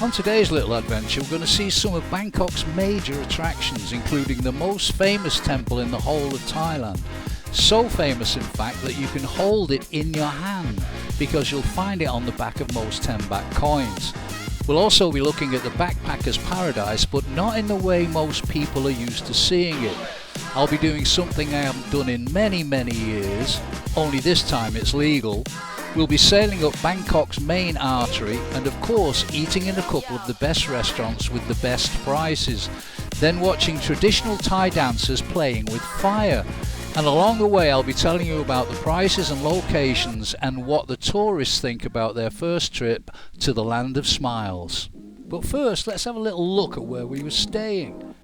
On today's little adventure, we're going to see some of Bangkok's major attractions, including the most famous temple in the whole of Thailand. So famous, in fact, that you can hold it in your hand, because you'll find it on the back of most 10-baht coins. We'll also be looking at the backpacker's paradise, but not in the way most people are used to seeing it. I'll be doing something I haven't done in many years, only this time it's legal. We'll be sailing up Bangkok's main artery and of course eating in a couple of the best restaurants with the best prices, then watching traditional Thai dancers playing with fire. And along the way I'll be telling you about the prices and locations and what the tourists think about their first trip to the land of smiles. But first, let's have a little look at where we were staying.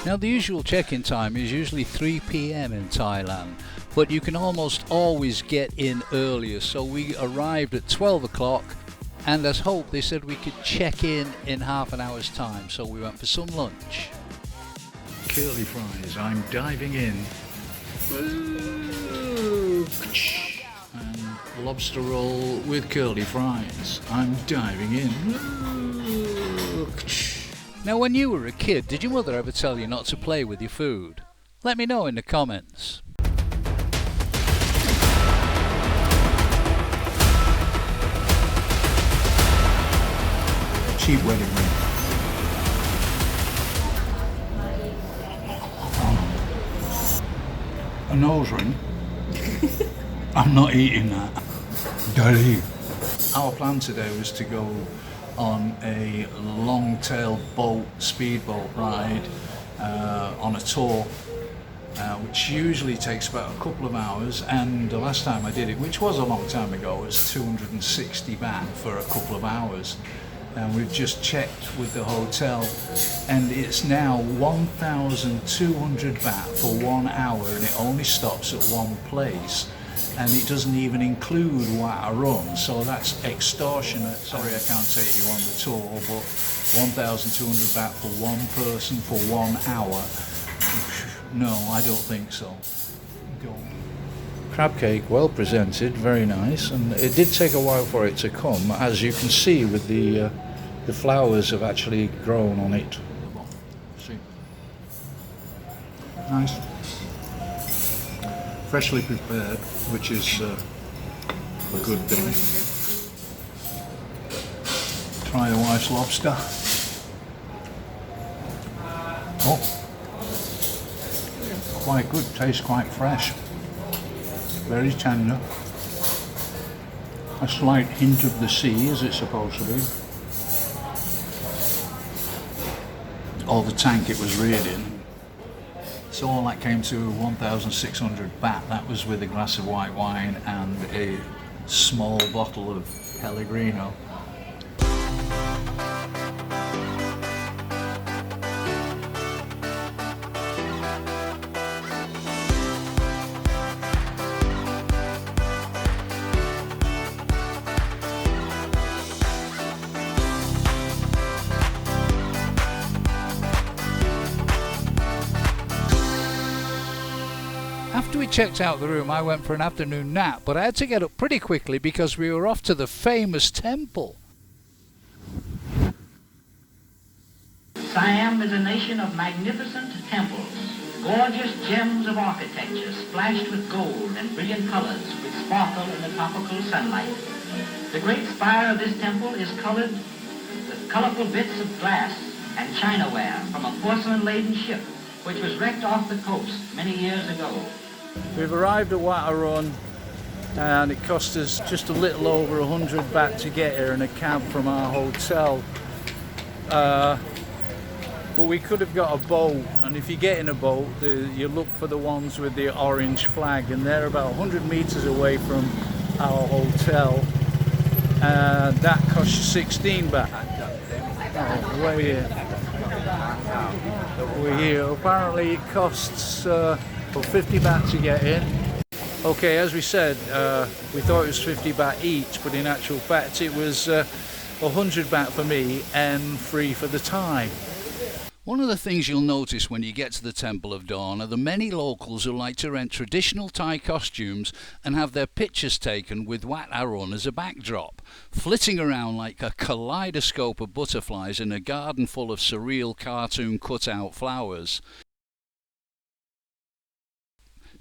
Now the usual check-in time is usually 3 PM in Thailand, but you can almost always get in earlier, so we arrived at 12 o'clock and as hoped they said we could check in half an hour's time, so we went for some lunch. Curly fries, I'm diving in. And lobster roll with curly fries, I'm diving in. Now when you were a kid, did your mother ever tell you not to play with your food? Let me know in the comments. Cheap wedding ring. A nose ring? I'm not eating that. Dirty. Our plan today was to go on a long-tail boat, speedboat ride on a tour, which usually takes about a couple of hours, and the last time I did it, which was a long time ago, was 260 baht for a couple of hours. And we've just checked with the hotel and it's now 1,200 baht for 1 hour, and it only stops at one place. And it doesn't even include Wat Arun, so that's extortionate. Sorry I can't take you on the tour, but 1,200 baht for one person for 1 hour? No, I don't think so. Go. Crab cake, well presented, very nice, and it did take a while for it to come, as you can see with the flowers have actually grown on it. See. Nice. Freshly prepared, which is a good thing. Try the wife's lobster. Oh, quite good, tastes quite fresh. Very tender. A slight hint of the sea, as it's supposed to be. Or the tank it was reared in. So all that came to 1,600 baht. That was with a glass of white wine and a small bottle of Pellegrino. After we checked out the room, I went for an afternoon nap, but I had to get up pretty quickly because we were off to the famous temple. Siam is a nation of magnificent temples, gorgeous gems of architecture splashed with gold and brilliant colors which sparkle in the tropical sunlight. The great spire of this temple is colored with colorful bits of glass and chinaware from a porcelain-laden ship which was wrecked off the coast many years ago. We've arrived at Wat Arun and it cost us just a little over 100 baht to get here in a cab from our hotel. But we could have got a boat, and if you get in a boat, you look for the ones with the orange flag, and they're about 100 meters away from our hotel. That costs you 16 baht. Oh, we're here. Apparently it costs 50 baht to get in. Okay, as we said, we thought it was 50 baht each, but in actual fact it was 100 baht for me and free for the Thai. One of the things you'll notice when you get to the Temple of Dawn are the many locals who like to rent traditional Thai costumes and have their pictures taken with Wat Arun as a backdrop, flitting around like a kaleidoscope of butterflies in a garden full of surreal cartoon cut-out flowers.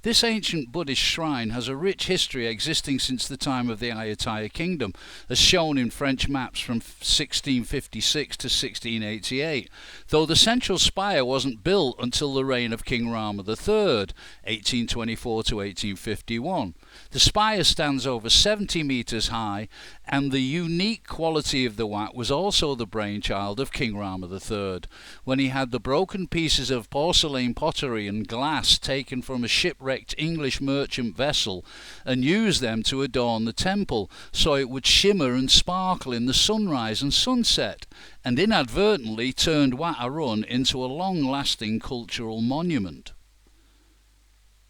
This ancient Buddhist shrine has a rich history existing since the time of the Ayutthaya Kingdom, as shown in French maps from 1656 to 1688, though the central spire wasn't built until the reign of King Rama III, 1824 to 1851. The spire stands over 70 metres high, and the unique quality of the Wat was also the brainchild of King Rama III, when he had the broken pieces of porcelain pottery and glass taken from a shipwrecked English merchant vessel and used them to adorn the temple so it would shimmer and sparkle in the sunrise and sunset, and inadvertently turned Wat Arun into a long-lasting cultural monument.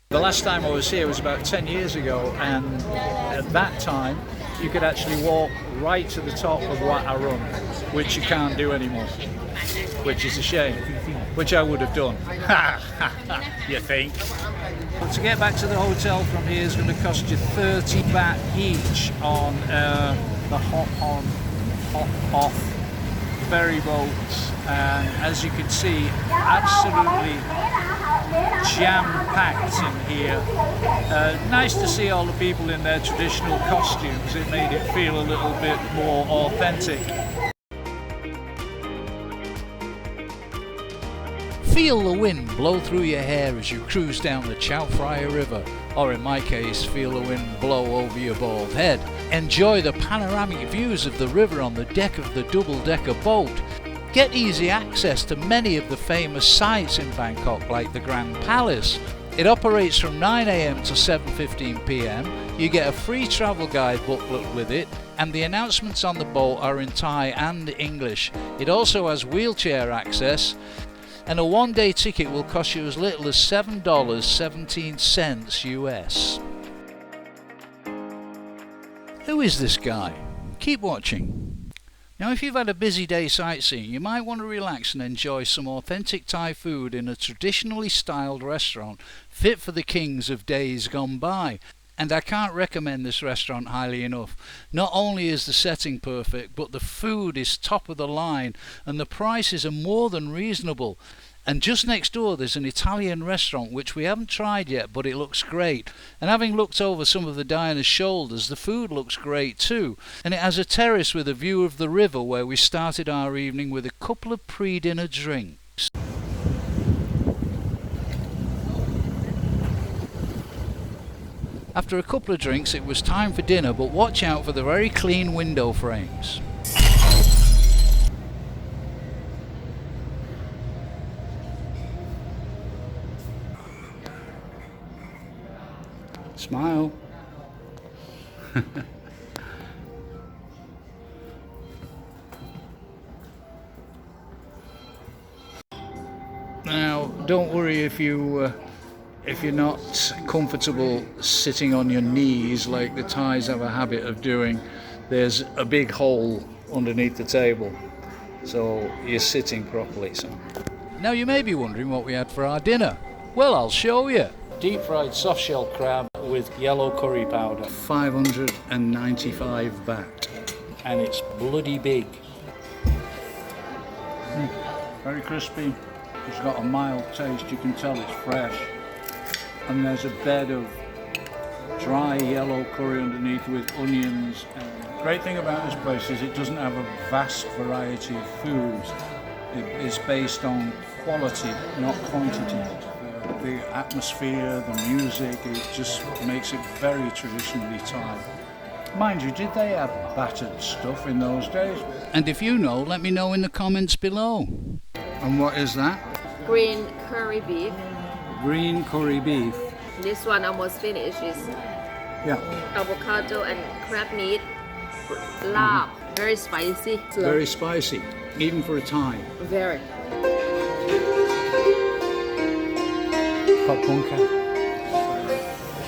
The last time I was here was about 10 years ago, and at that time you could actually walk right to the top of Wat Arun, which you can't do anymore, which is a shame, which I would have done. You think? But to get back to the hotel from here is going to cost you 30 baht each on the hop-on, hop-off ferry boats, and as you can see, absolutely jam-packed in here. Nice to see all the people in their traditional costumes. It made it feel a little bit more authentic. Feel the wind blow through your hair as you cruise down the Chao Phraya River, or in my case, feel the wind blow over your bald head. Enjoy the panoramic views of the river on the deck of the double-decker boat. Get easy access to many of the famous sites in Bangkok, like the Grand Palace. It operates from 9 AM to 7:15 PM. You get a free travel guide booklet with it, and the announcements on the boat are in Thai and English. It also has wheelchair access, and a one-day ticket will cost you as little as $7.17 US. Who is this guy? Keep watching. Now, if you've had a busy day sightseeing, you might want to relax and enjoy some authentic Thai food in a traditionally styled restaurant fit for the kings of days gone by. And I can't recommend this restaurant highly enough. Not only is the setting perfect, but the food is top of the line and the prices are more than reasonable. And just next door there's an Italian restaurant which we haven't tried yet, but it looks great. And having looked over some of the diners' shoulders, the food looks great too. And it has a terrace with a view of the river where we started our evening with a couple of pre-dinner drinks. After a couple of drinks it was time for dinner, but watch out for the very clean window frames. Smile. Now, don't worry if you're not comfortable sitting on your knees like the Thais have a habit of doing. There's a big hole underneath the table, so you're sitting properly. So. Now you may be wondering what we had for our dinner. Well, I'll show you. Deep fried soft shell crab with yellow curry powder. 595 baht. And it's bloody big. Very crispy. It's got a mild taste, you can tell it's fresh. And there's a bed of dry yellow curry underneath with onions. And the great thing about this place is it doesn't have a vast variety of foods. It's based on quality, not quantity. The atmosphere, the music, it just makes it very traditionally Thai. Mind you, did they have battered stuff in those days? And if you know, let me know in the comments below. And what is that? Green curry beef. Green curry beef. This one almost finished. Is avocado and crab meat. Lab. Very spicy. Very spicy, even for a Thai. Very.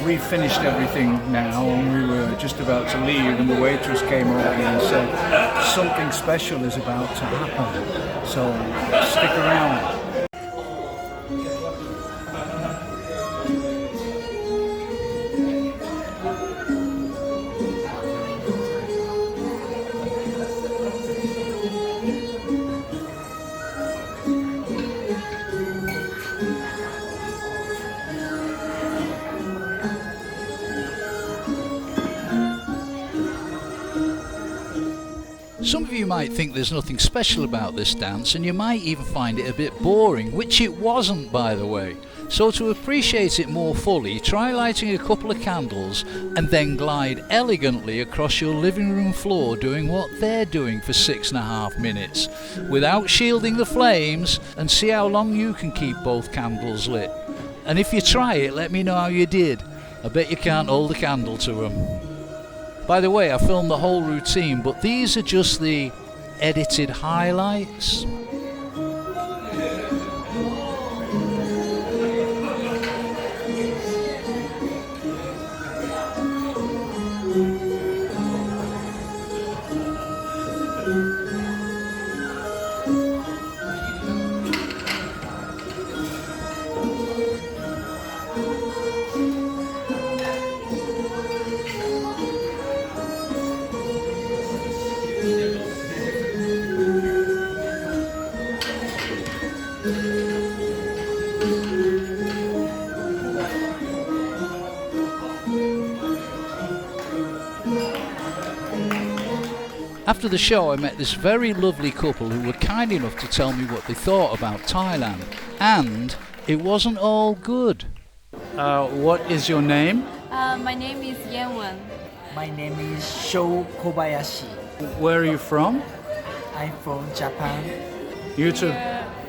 we finished everything now and we were just about to leave and the waitress came over and said something special is about to happen, so stick around. Some of you might think there's nothing special about this dance, and you might even find it a bit boring, which it wasn't, by the way. So to appreciate it more fully, try lighting a couple of candles and then glide elegantly across your living room floor doing what they're doing for 6.5 minutes without shielding the flames, and see how long you can keep both candles lit. And if you try it, let me know how you did. I bet you can't hold a candle to them. By the way, I filmed the whole routine, but these are just the edited highlights. After the show, I met this very lovely couple who were kind enough to tell me what they thought about Thailand, and it wasn't all good. What is your name? My name is Yanwen. My name is Sho Kobayashi. Where are you from? I'm from Japan. You too.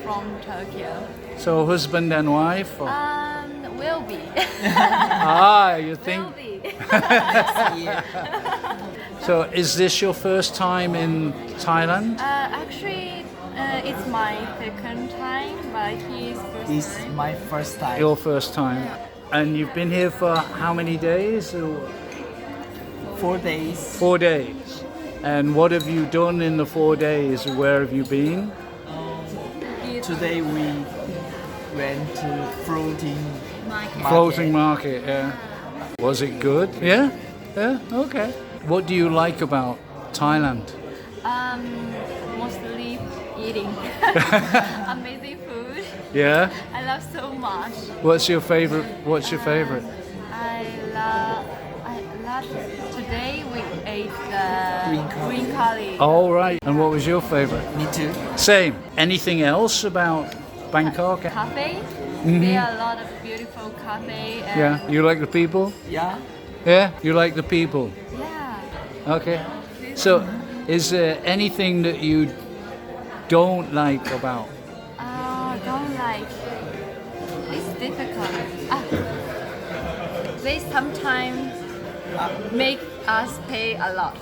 From Tokyo. So husband and wife? Or? Will be. You think? Will be. So is this your first time in Thailand? Actually, it's my second time, but his first This is time. my first time. Your first time. And you've been here for how many days? 4 days. 4 days. And what have you done in the 4 days? Where have you been? Today we went to floating market. Floating market, yeah. Was it good? Yeah? Yeah? Okay. What do you like about Thailand? Mostly eating. Amazing food. Yeah? I love so much. What's your favorite? I love today we ate the green curry. All right. And what was your favorite? Me too. Same. Anything else about Bangkok? Cafe. There are a lot of beautiful cafe. And Yeah. You like the people? Yeah. Yeah? You like the people? Yeah. Okay. So, is there anything that you don't like about? Don't like. It's difficult. They sometimes make us pay a lot.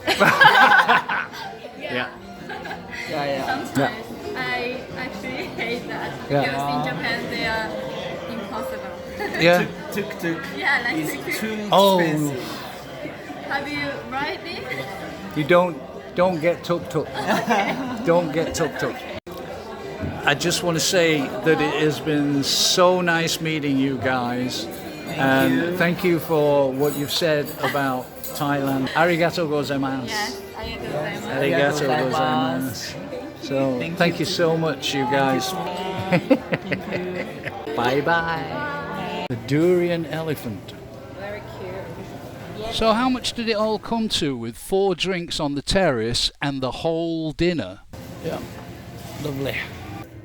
Yeah. Yeah. Sometimes I actually hate that Yeah. because in Japan they are impossible. Yeah. Tuk-tuk Yeah, like is tuk-tuk. too Oh. expensive. Have you ride it? You don't get tuk-tuk. Don't get tuk-tuk. I just want to say that it has been so nice meeting you guys. And thank you for what you've said about Thailand. Arigato gozaimasu. Yes, I Arigato gozaimasu. So thank you so much, you guys. Bye bye. The durian elephant. Very cute. So how much did it all come to with 4 drinks on the terrace and the whole dinner? Yeah, lovely.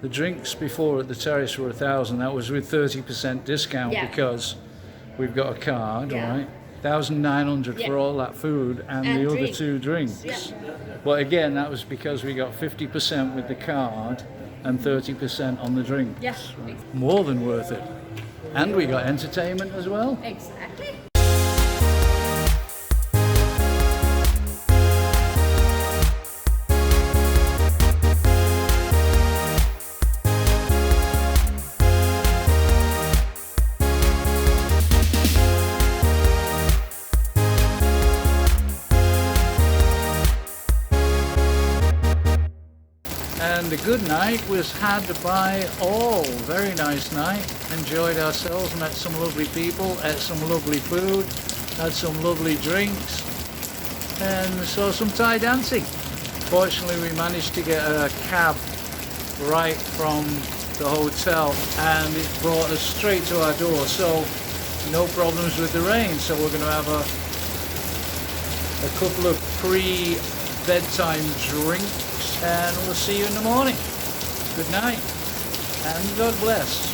The drinks before at the terrace were 1,000. That was with 30% discount because we've got a card, right? 1,900 for all that food and the other 2 drinks. But again, that was because we got 50% with the card and 30% on the drinks. Yes. More than worth it. And we got entertainment as well. Exactly. And a good night was had by all. Very nice night. Enjoyed ourselves, met some lovely people, ate some lovely food, had some lovely drinks, and saw some Thai dancing. Fortunately, we managed to get a cab right from the hotel, and it brought us straight to our door, so no problems with the rain. So we're going to have a couple of pre-bedtime drinks, and we'll see you in the morning. Good night, and God bless,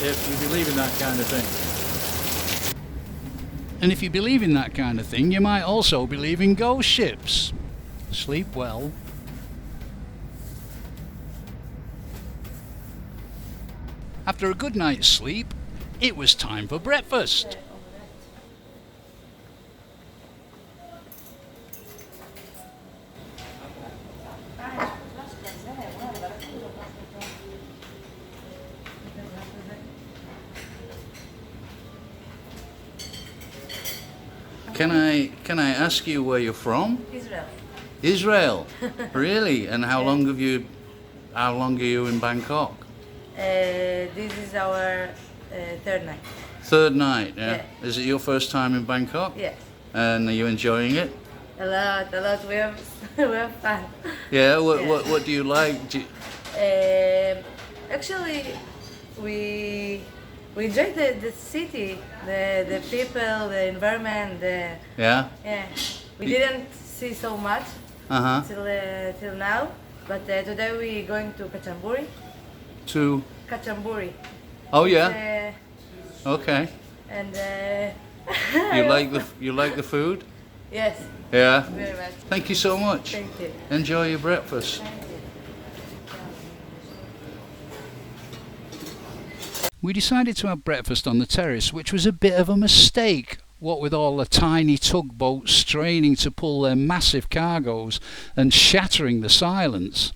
if you believe in that kind of thing. And if you believe in that kind of thing, you might also believe in ghost ships. Sleep well. After a good night's sleep, it was time for breakfast. Can I ask you where you're from? Israel. Israel? Really? And how long are you in Bangkok? This is our third night. Third night, yeah? Yeah. Is it your first time in Bangkok? Yes. And are you enjoying it? A lot. We have fun. Yeah, Yeah. what do you like? Actually, we enjoy the city, the people, the environment. Yeah? Yeah. We didn't see so much till now, but today we're going to Kachamburi. To? Kachamburi. Oh yeah? Okay. And You like the food? Yes, Yeah? very much. Thank you so much. Thank you. Enjoy your breakfast. We decided to have breakfast on the terrace, which was a bit of a mistake, what with all the tiny tugboats straining to pull their massive cargoes and shattering the silence.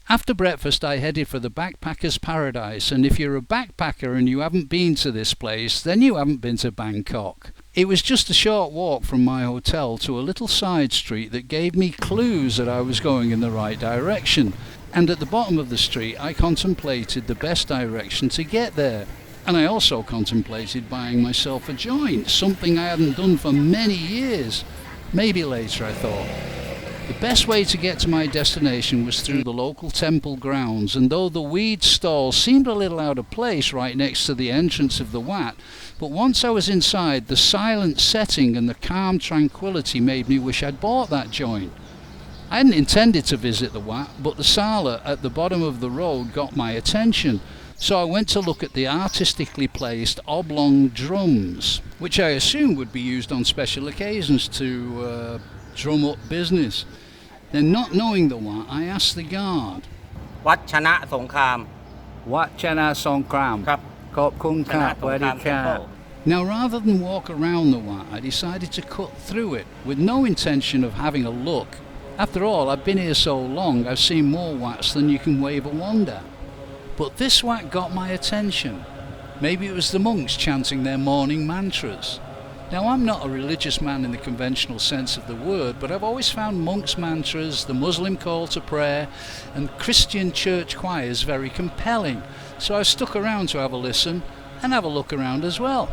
After breakfast I headed for the Backpacker's Paradise, and if you're a backpacker and you haven't been to this place, then you haven't been to Bangkok. It was just a short walk from my hotel to a little side street that gave me clues that I was going in the right direction, and at the bottom of the street I contemplated the best direction to get there. And I also contemplated buying myself a joint, something I hadn't done for many years. Maybe later, I thought. The best way to get to my destination was through the local temple grounds, and though the weed stall seemed a little out of place right next to the entrance of the Wat, but once I was inside, the silent setting and the calm tranquility made me wish I'd bought that joint. I hadn't intended to visit the Wat, but the sala at the bottom of the road got my attention, so I went to look at the artistically placed oblong drums, which I assumed would be used on special occasions to drum up business. Then, not knowing the Wat, I asked the guard. วัดชนะสงคราม Wat Chana Songkram. ครับ Kop Kung ชนะ Kap สงคราม Wadika. Now, rather than walk around the Wat, I decided to cut through it, with no intention of having a look. After all, I've been here so long, I've seen more Wats than you can wave a wand at. But this Wat got my attention. Maybe it was the monks chanting their morning mantras. Now, I'm not a religious man in the conventional sense of the word, but I've always found monks' mantras, the Muslim call to prayer, and Christian church choirs very compelling. So I stuck around to have a listen and have a look around as well.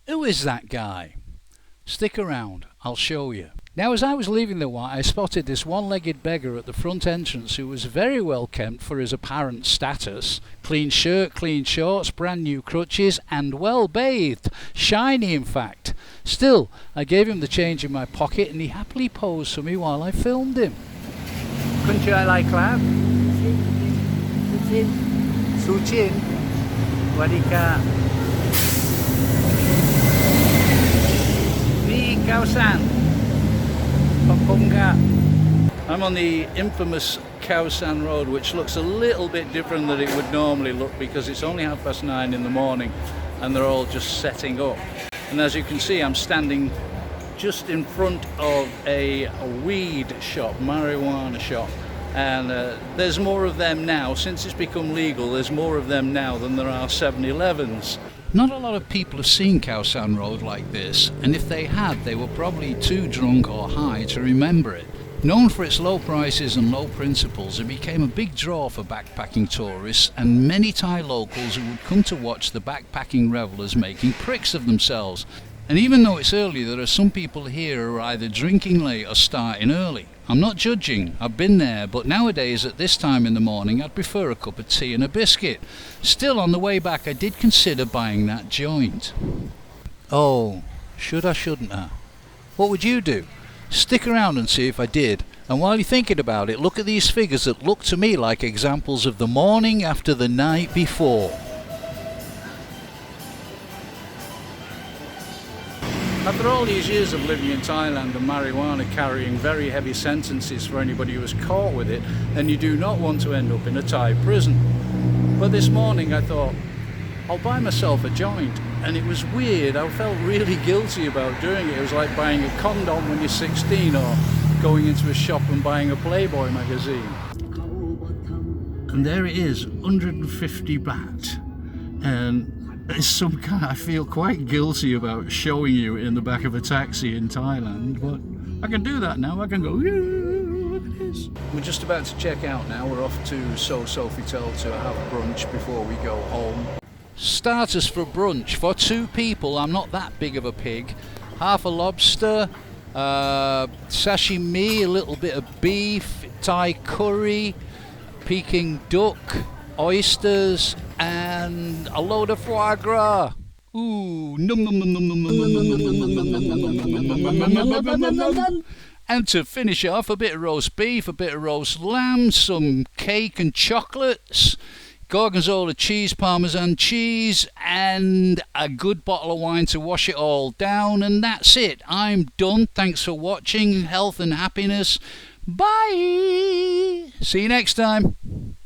Who is that guy? Stick around, I'll show you. Now, as I was leaving the Wat, I spotted this one-legged beggar at the front entrance who was very well kempt for his apparent status. Clean shirt, clean shorts, brand new crutches, and well bathed. Shiny, in fact. Still, I gave him the change in my pocket and he happily posed for me while I filmed him. Kuncha Lai Klap. Suchin. Wadika. Khao San. Papunga. I'm on the infamous Khao San Road, which looks a little bit different than it would normally look because it's only 9:30 in the morning and they're all just setting up. And as you can see, I'm standing just in front of a weed shop, marijuana shop, and there's more of them now. Since it's become legal, there's more of them now than there are 7-Elevens. Not a lot of people have seen Khao San Road like this, and if they had, they were probably too drunk or high to remember it. Known for its low prices and low principles, it became a big draw for backpacking tourists and many Thai locals who would come to watch the backpacking revelers making pricks of themselves. And even though it's early, there are some people here who are either drinking late or starting early. I'm not judging, I've been there, but nowadays at this time in the morning I'd prefer a cup of tea and a biscuit. Still, on the way back I did consider buying that joint. Oh, should I, shouldn't I? What would you do? Stick around and see if I did. And while you're thinking about it, look at these figures that look to me like examples of the morning after the night before. After all these years of living in Thailand and marijuana carrying very heavy sentences for anybody who was caught with it, and you do not want to end up in a Thai prison. But this morning I thought, I'll buy myself a joint, and it was weird. I felt really guilty about doing it. It was like buying a condom when you're 16 or going into a shop and buying a Playboy magazine. And there it is, 150 baht. And it's some kind, I feel quite guilty about showing you in the back of a taxi in Thailand, but I can do that now. I can go, yeah, look at this. We're just about to check out now. We're off to Sofitel to have brunch before we go home. Starters for brunch for 2 people. I'm not that big of a pig. Half a lobster, sashimi, a little bit of beef, Thai curry, Peking duck, oysters, and a load of foie gras. Ooh, num num num num num num num num num. And to finish off, a bit of roast beef, a bit of roast lamb, some cake and chocolates, gorgonzola cheese, parmesan cheese, and a good bottle of wine to wash it all down. And that's it. I'm done. Thanks for watching. Health and happiness. Bye. See you next time.